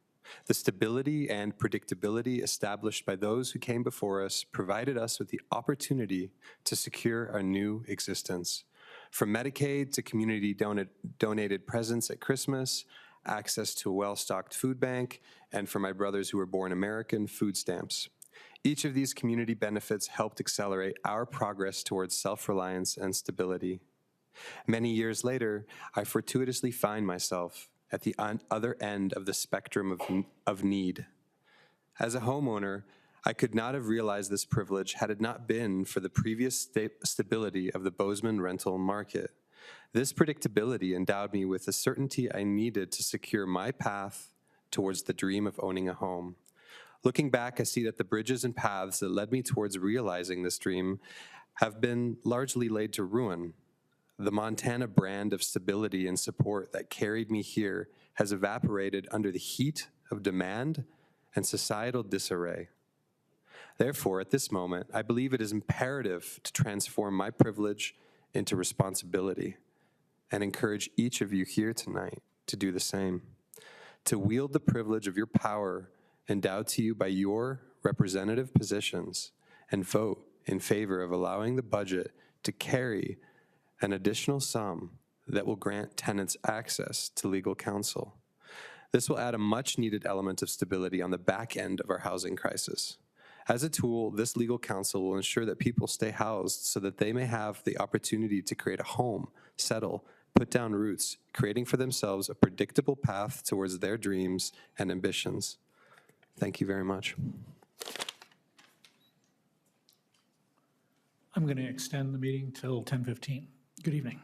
Speaker 4: The stability and predictability established by those who came before us provided us with the opportunity to secure a new existence. From Medicaid to community donated presents at Christmas, access to a well-stocked food bank, and for my brothers who were born American, food stamps. Each of these community benefits helped accelerate our progress towards self-reliance and stability. Many years later, I fortuitously find myself at the other end of the spectrum of need. As a homeowner, I could not have realized this privilege had it not been for the previous stability of the Bozeman rental market. This predictability endowed me with the certainty I needed to secure my path towards the dream of owning a home. Looking back, I see that the bridges and paths that led me towards realizing this dream have been largely laid to ruin. The Montana brand of stability and support that carried me here has evaporated under the heat of demand and societal disarray. Therefore, at this moment, I believe it is imperative to transform my privilege into responsibility and encourage each of you here tonight to do the same, to wield the privilege of your power endowed to you by your representative positions and vote in favor of allowing the budget to carry an additional sum that will grant tenants access to legal counsel. This will add a much-needed element of stability on the back end of our housing crisis. As a tool, this legal counsel will ensure that people stay housed so that they may have the opportunity to create a home, settle, put down roots, creating for themselves a predictable path towards their dreams and ambitions. Thank you very much.
Speaker 1: I'm going to extend the meeting till 10:15. Good evening.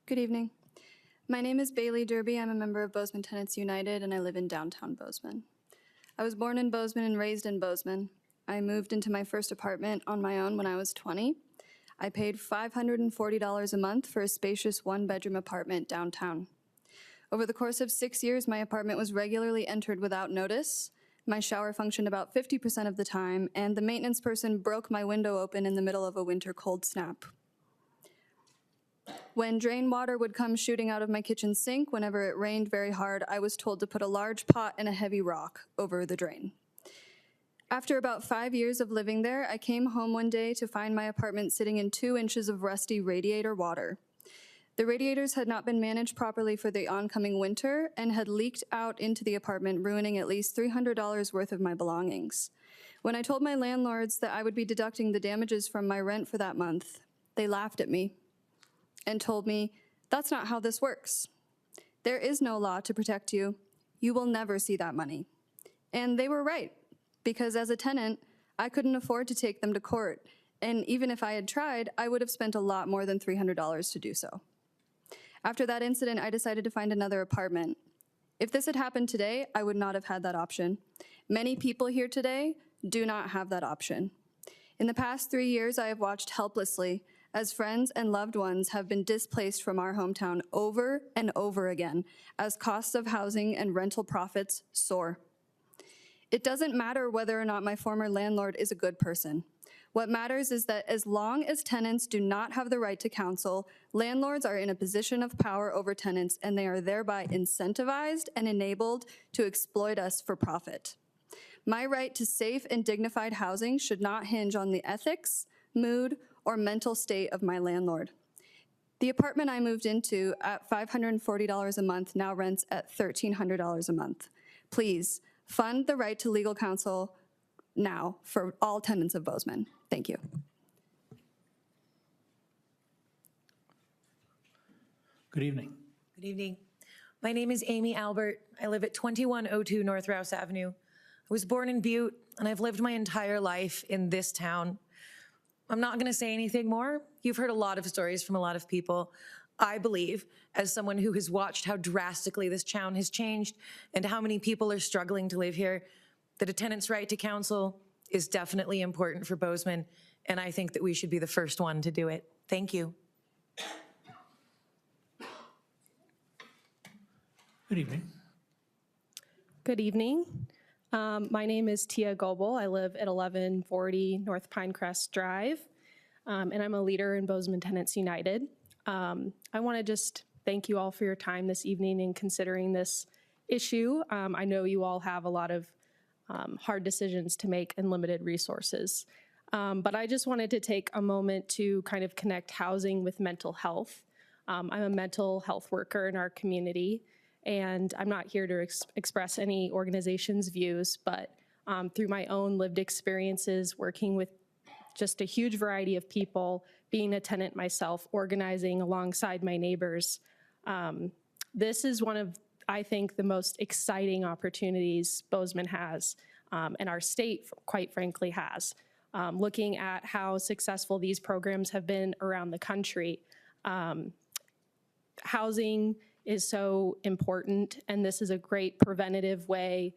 Speaker 6: Good evening. My name is Bailey Derby. I'm a member of Bozeman Tenants United, and I live in downtown Bozeman. I was born in Bozeman and raised in Bozeman. I moved into my first apartment on my own when I was 20. I paid $540 a month for a spacious one-bedroom apartment downtown. Over the course of 6 years, my apartment was regularly entered without notice. My shower functioned about 50% of the time, and the maintenance person broke my window open in the middle of a winter cold snap. When drain water would come shooting out of my kitchen sink whenever it rained very hard, I was told to put a large pot and a heavy rock over the drain. After about 5 years of living there, I came home one day to find my apartment sitting in 2 inches of rusty radiator water. The radiators had not been managed properly for the oncoming winter and had leaked out into the apartment, ruining at least $300 worth of my belongings. When I told my landlords that I would be deducting the damages from my rent for that month, they laughed at me and told me, "That's not how this works. There is no law to protect you. You will never see that money." And they were right, because as a tenant, I couldn't afford to take them to court, and even if I had tried, I would have spent a lot more than $300 to do so. After that incident, I decided to find another apartment. If this had happened today, I would not have had that option. Many people here today do not have that option. In the past 3 years, I have watched helplessly as friends and loved ones have been displaced from our hometown over and over again as costs of housing and rental profits soar. It doesn't matter whether or not my former landlord is a good person. What matters is that as long as tenants do not have the right to counsel, landlords are in a position of power over tenants, and they are thereby incentivized and enabled to exploit us for profit. My right to safe and dignified housing should not hinge on the ethics, mood, or mental state of my landlord. The apartment I moved into at $540 a month now rents at $1,300 a month. Please, fund the right to legal counsel now for all tenants of Bozeman. Thank you.
Speaker 1: Good evening.
Speaker 7: Good evening. My name is Amy Albert. I live at 2102 North Rouse Avenue. I was born in Butte, and I've lived my entire life in this town. I'm not going to say anything more. You've heard a lot of stories from a lot of people. I believe, as someone who has watched how drastically this town has changed and how many people are struggling to live here, that a tenant's right to counsel is definitely important for Bozeman, and I think that we should be the first one to do it. Thank you.
Speaker 1: Good evening.
Speaker 8: Good evening. My name is Tia Goebel. I live at 1140 North Pinecrest Drive, and I'm a leader in Bozeman Tenants United. I want to just thank you all for your time this evening in considering this issue. I know you all have a lot of hard decisions to make and limited resources. But I just wanted to take a moment to kind of connect housing with mental health. I'm a mental health worker in our community, and I'm not here to express any organization's views, but through my own lived experiences working with just a huge variety of people, being a tenant myself, organizing alongside my neighbors, this is one of, I think, the most exciting opportunities Bozeman has. and our state, quite frankly, has. Looking at how successful these programs have been around the country, housing is so important, and this is a great preventative way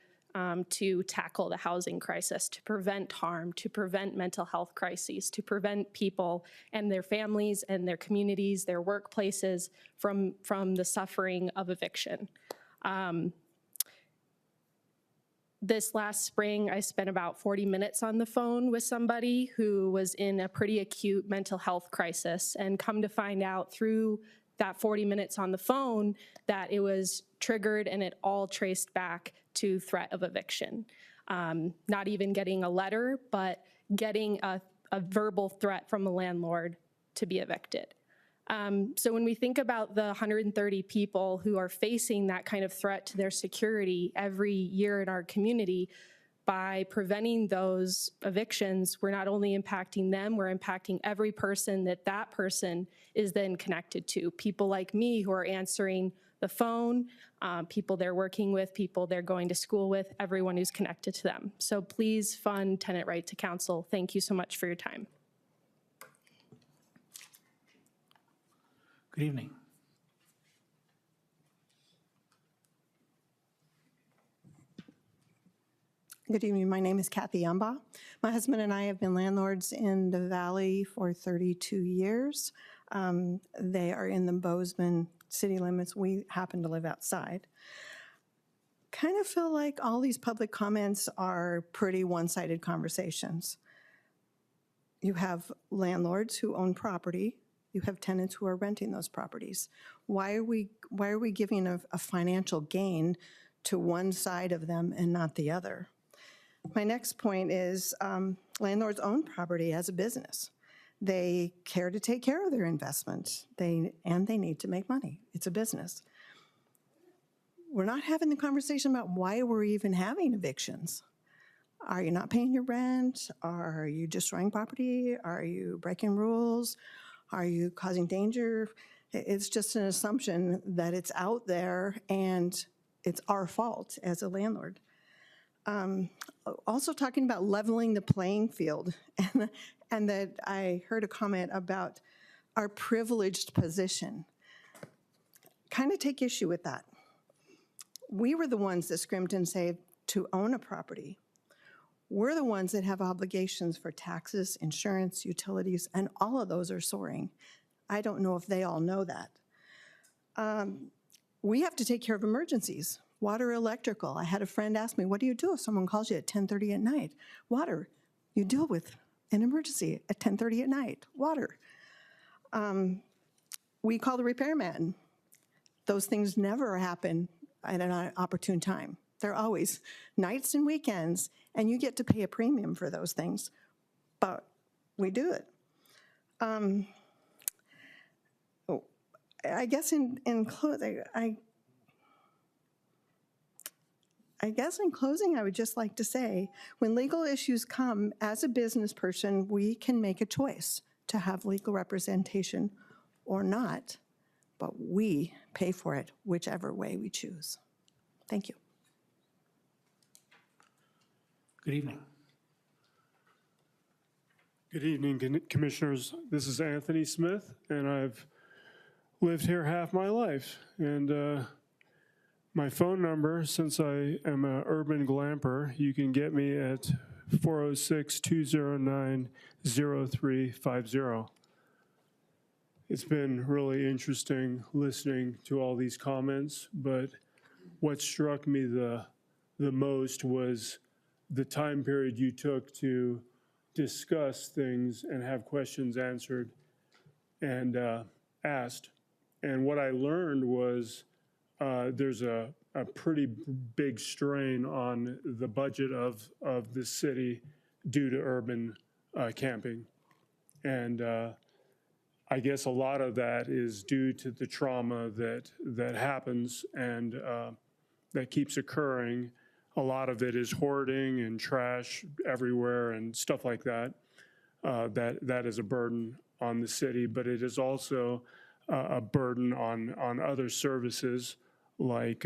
Speaker 8: to tackle the housing crisis, to prevent harm, to prevent mental health crises, to prevent people and their families and their communities, their workplaces from the suffering of eviction. This last spring, I spent about 40 minutes on the phone with somebody who was in a pretty acute mental health crisis, and come to find out through that 40 minutes on the phone that it was triggered and it all traced back to threat of eviction. Not even getting a letter, but getting a verbal threat from a landlord to be evicted. So when we think about the 130 people who are facing that kind of threat to their security every year in our community, by preventing those evictions, we're not only impacting them, we're impacting every person that person is then connected to. People like me who are answering the phone, people they're working with, people they're going to school with, everyone who's connected to them. So please fund Tenant Right to Counsel. Thank you so much for your time.
Speaker 1: Good evening.
Speaker 9: Good evening. My name is Kathy Umbaugh. My husband and I have been landlords in the Valley for 32 years. They are in the Bozeman city limits. We happen to live outside. Kind of feel like all these public comments are pretty one-sided conversations. You have landlords who own property. You have tenants who are renting those properties. Why are we giving a financial gain to one side of them and not the other? My next point is landlords own property as a business. They care to take care of their investments, and they need to make money. It's a business. We're not having the conversation about why we're even having evictions. Are you not paying your rent? Are you destroying property? Are you breaking rules? Are you causing danger? It's just an assumption that it's out there and it's our fault as a landlord. Also talking about leveling the playing field, and that I heard a comment about our privileged position. Kind of take issue with that. We were the ones that scrimped and saved to own a property. We're the ones that have obligations for taxes, insurance, utilities, and all of those are soaring. I don't know if they all know that. We have to take care of emergencies. Water, electrical. I had a friend ask me, what do you do if someone calls you at 10:30 at night? Water. You deal with an emergency at 10:30 at night. Water. We call the repairman. Those things never happen at an opportune time. They're always nights and weekends, and you get to pay a premium for those things, but we do it. I guess in closing, I would just like to say, when legal issues come, as a business person, we can make a choice to have legal representation or not, but we pay for it whichever way we choose. Thank you.
Speaker 1: Good evening.
Speaker 10: Good evening, Commissioners. This is Anthony Smith, and I've lived here half my life. And my phone number, since I am an urban glamper, you can get me at 406-209-0350. It's been really interesting listening to all these comments, but what struck me the most was the time period you took to discuss things and have questions answered and asked. And what I learned was there's a pretty big strain on the budget of the city due to urban camping. And I guess a lot of that is due to the trauma that happens and that keeps occurring. A lot of it is hoarding and trash everywhere and stuff like that. That is a burden on the city, but it is also a burden on other services like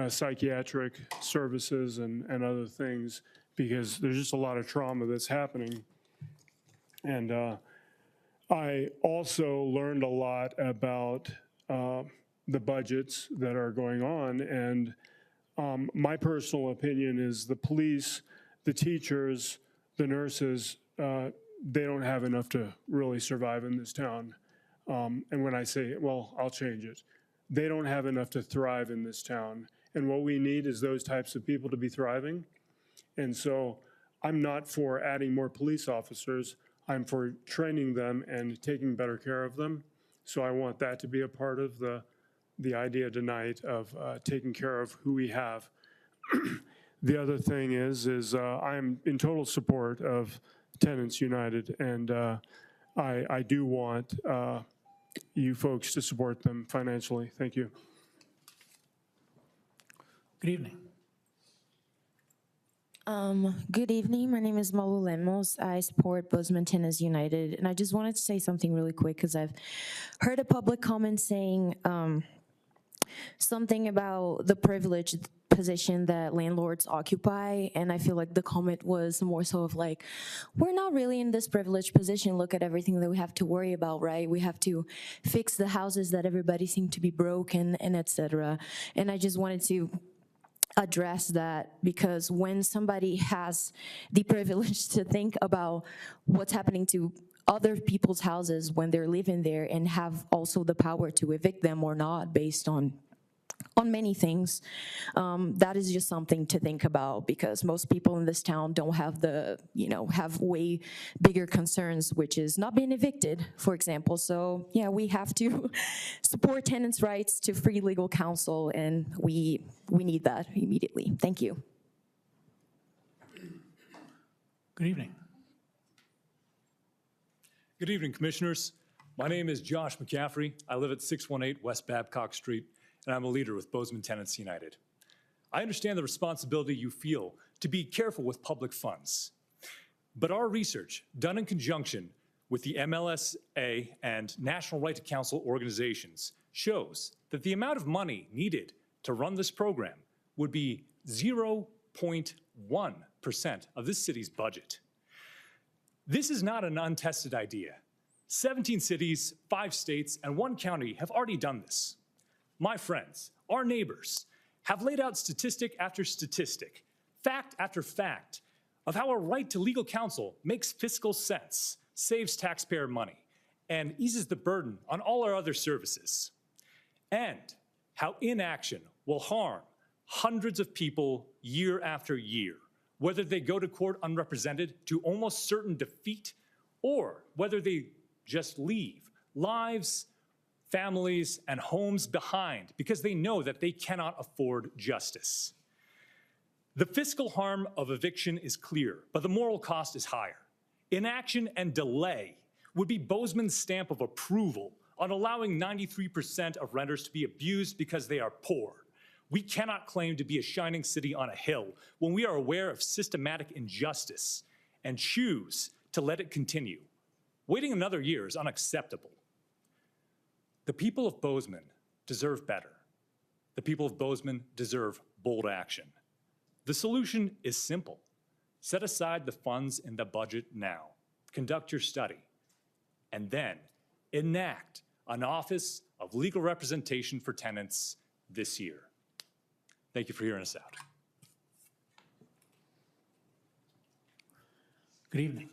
Speaker 10: psychiatric services and other things, because there's just a lot of trauma that's happening. And I also learned a lot about the budgets that are going on. And my personal opinion is the police, the teachers, the nurses, they don't have enough to really survive in this town. And when I say, well, I'll change it. They don't have enough to thrive in this town. And what we need is those types of people to be thriving. And so I'm not for adding more police officers. I'm for training them and taking better care of them. So I want that to be a part of the idea tonight of taking care of who we have. The other thing is I'm in total support of Tenants United, and I do want you folks to support them financially. Thank you.
Speaker 1: Good evening.
Speaker 11: Good evening. My name is Malu Lemos. I support Bozeman Tenants United, and I just wanted to say something really quick because I've heard a public comment saying something about the privileged position that landlords occupy, and I feel like the comment was more so of like, we're not really in this privileged position. Look at everything that we have to worry about, right? We have to fix the houses that everybody seemed to be broken and etc. And I just wanted to address that, because when somebody has the privilege to think about what's happening to other people's houses when they're living there and have also the power to evict them or not based on many things, that is just something to think about, because most people in this town don't have have way bigger concerns, which is not being evicted, for example. So yeah, we have to support tenants' rights to free legal counsel, and we need that immediately. Thank you.
Speaker 1: Good evening.
Speaker 12: Good evening, Commissioners. My name is Josh McCaffrey. I live at 618 West Babcock Street, and I'm a leader with Bozeman Tenants United. I understand the responsibility you feel to be careful with public funds. But our research, done in conjunction with the MLSA and National Right to Counsel organizations, shows that the amount of money needed to run this program would be 0.1% of this city's budget. This is not an untested idea. 17 cities, 5 states, and 1 county have already done this. My friends, our neighbors, have laid out statistic after statistic, fact after fact, of how a right to legal counsel makes fiscal sense, saves taxpayer money, and eases the burden on all our other services. And how inaction will harm hundreds of people year after year, whether they go to court unrepresented to almost certain defeat, or whether they just leave lives, families, and homes behind because they know that they cannot afford justice. The fiscal harm of eviction is clear, but the moral cost is higher. Inaction and delay would be Bozeman's stamp of approval on allowing 93% of renters to be abused because they are poor. We cannot claim to be a shining city on a hill when we are aware of systematic injustice and choose to let it continue. Waiting another year is unacceptable. The people of Bozeman deserve better. The people of Bozeman deserve bold action. The solution is simple. Set aside the funds in the budget now. Conduct your study. And then enact an Office of Legal Representation for Tenants this year. Thank you for hearing us out.
Speaker 1: Good evening.